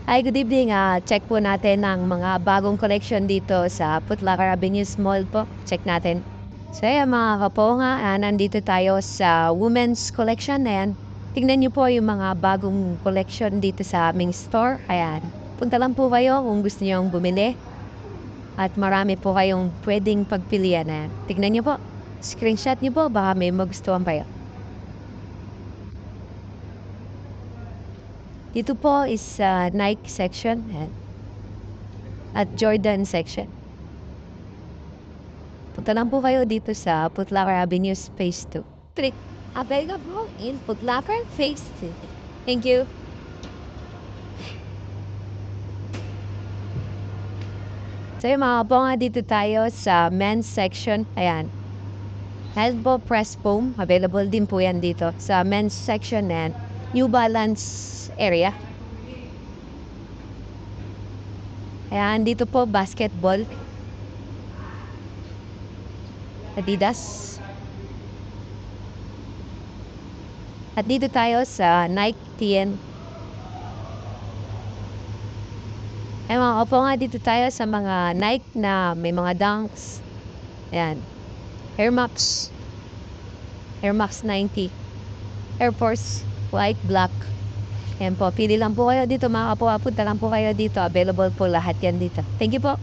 Hi, good evening. Check po natin ang mga bagong collection dito sa Putlacar Avenue Mall po. Check natin. So ayan mga kaponga, nandito tayo sa women's collection. Ayan, tingnan niyo po yung mga bagong collection dito sa aming store. Ayan, punta lang po kayo kung gusto niyo bumili. At marami po kayong pwedeng pagpilian. Ayan, tingnan niyo po. Screenshot niyo po, baka may magustuhan kayo. Dito po is Nike section. Ayan. At Jordan section. Punta lang po kayo dito sa Putlacar Avenue Phase 2. Click available in Putlacar Phase 2. Thank you. So yung mga po nga dito tayo sa men's section. Ayan. Elbow press foam. Available din po yan dito sa men's section and New Balance area. Ayan, dito po basketball. Adidas. At dito tayo sa Nike TN. Ay mga opo nga dito tayo sa mga Nike na may mga dunks. Ayan. Air Max 90. Air Force white, black. Ayan po, pili lang po kayo dito mga kapo. Punta lang po kayo dito. Available po lahat yan dito. Thank you po.